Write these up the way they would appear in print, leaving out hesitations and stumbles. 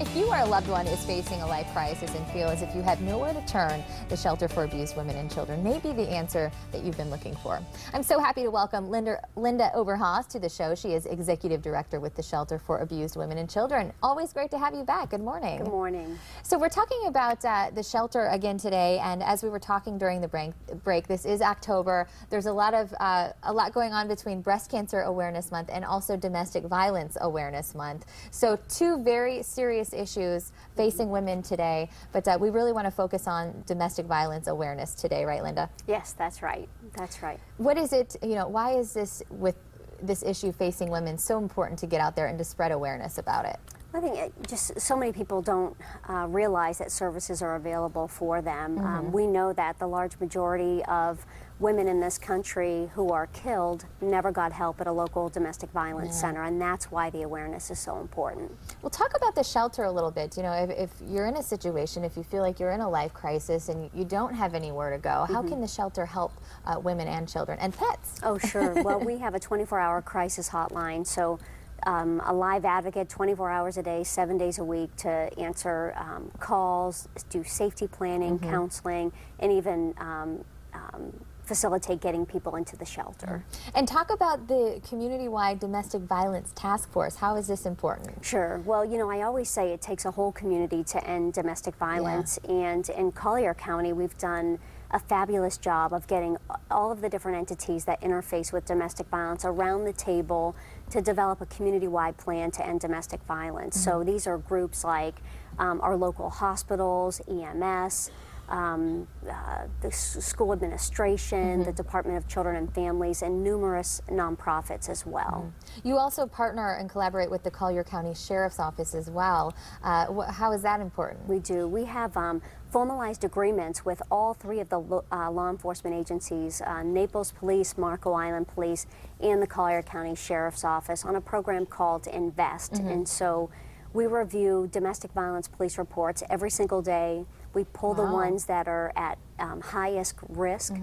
If you or a loved one is facing a life crisis and feel as if you have nowhere to turn, the Shelter for Abused Women and Children may be the answer that you've been looking for. I'm so happy to welcome Linda Oberhaus to the show. She is Executive Director with the Shelter for Abused Women and Children. Always great to have you back. Good morning. Good morning. So we're talking about the shelter again today, and as we were talking during the break, this is October. There's a lot going on between Breast Cancer Awareness Month and also Domestic Violence Awareness Month. So two very serious issues facing women today, but we really want to focus on domestic violence awareness today, right, Linda? Yes, that's right. That's right. What is it, why is this issue facing women so important to get out there and to spread awareness about it? I think just so many people don't realize that services are available for them. We know that the large majority of women in this country who are killed never got help at a local domestic violence center, and that's why the awareness is so important. Well, talk about the shelter a little bit. If you're in a situation, if you feel like you're in a life crisis and you don't have anywhere to go, how can the shelter help women and children and pets? Oh, sure. Well, we have a 24-hour crisis hotline, so a live advocate 24 hours a day, 7 days a week to answer calls, do safety planning, counseling, and even facilitate getting people into the shelter. And talk about the Communitywide Domestic Violence Task Force. How is this important? Sure. Well, I always say it takes a whole community to end domestic violence, and in Collier County we've done a fabulous job of getting all of the different entities that interface with domestic violence around the table to develop a community-wide plan to end domestic violence. So these are groups like our local hospitals, EMS, the school administration, the Department of Children and Families, and numerous nonprofits as well. You also partner and collaborate with the Collier County Sheriff's Office as well. How is that important? We do. We have formalized agreements with all three of the law enforcement agencies, Naples Police, Marco Island Police, and the Collier County Sheriff's Office on a program called Invest. And so we review domestic violence police reports every single day. We pull the ones that are at highest risk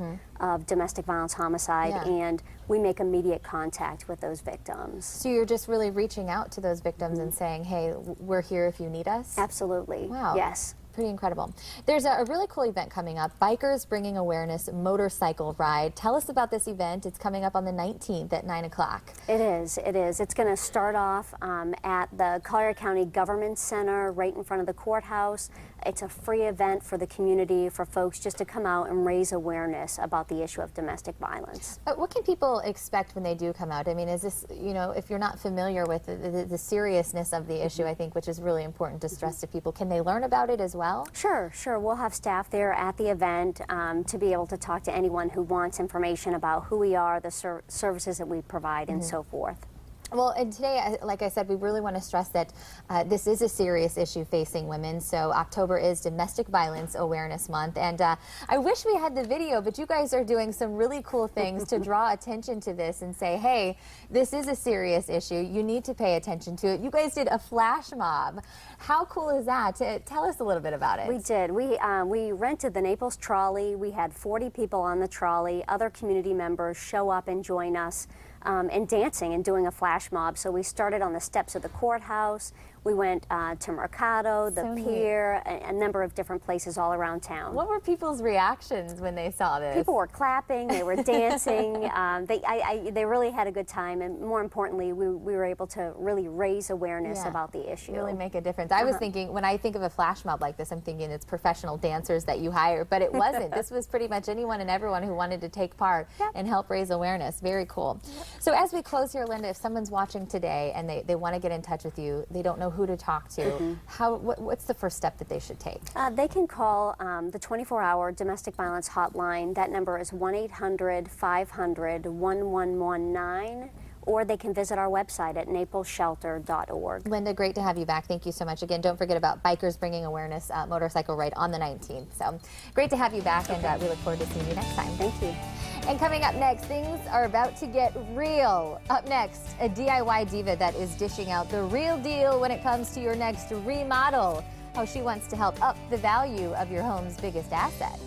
of domestic violence homicide, and we make immediate contact with those victims. So you're just really reaching out to those victims and saying, hey, we're here if you need us? Absolutely. Wow. Yes. Pretty incredible. There's a really cool event coming up, Bikers Bringing Awareness Motorcycle Ride. Tell us about this event. It's coming up on the 19th at 9 o'clock. It is. It is. It's going to start off at the Collier County Government Center right in front of the courthouse. It's a free event for the community, for folks just to come out and raise awareness about the issue of domestic violence. What can people expect when they do come out? I mean, is this, if you're not familiar with the seriousness of the issue, I think, which is really important to stress to people, can they learn about it as well? Sure, sure. We'll have staff there at the event to be able to talk to anyone who wants information about who we are, the services that we provide, and so forth. Well, and today, like I said, we really want to stress that this is a serious issue facing women. So October is Domestic Violence Awareness Month. And I wish we had the video, but you guys are doing some really cool things to draw attention to this and say, hey, this is a serious issue. You need to pay attention to it. You guys did a flash mob. How cool is that? Tell us a little bit about it. We did. We rented the Naples trolley. We had 40 people on the trolley. Other community members show up and join us. And dancing and doing a flash mob. So we started on the steps of the courthouse. We went to Mercado, the pier, a number of different places all around town. What were people's reactions when they saw this? People were clapping, they were dancing, they really had a good time, and more importantly, we were able to really raise awareness about the issue. Really make a difference. I was thinking, when I think of a flash mob like this, I'm thinking it's professional dancers that you hire, but it wasn't. This was pretty much anyone and everyone who wanted to take part and help raise awareness. Very cool. So as we close here, Linda, if someone's watching today and they want to get in touch with you, they don't know who to talk to, what's the first step that they should take? They can call the 24-hour domestic violence hotline. That number is 1-800-500-1119, or they can visit our website at naplesshelter.org. Linda, great to have you back. Thank you so much. Again, don't forget about Bikers Bringing Awareness motorcycle ride on the 19th. So great to have you back, and we look forward to seeing you next time. Thank you. And coming up next, things are about to get real. Up next, a DIY diva that is dishing out the real deal when it comes to your next remodel. How she wants to help up the value of your home's biggest asset.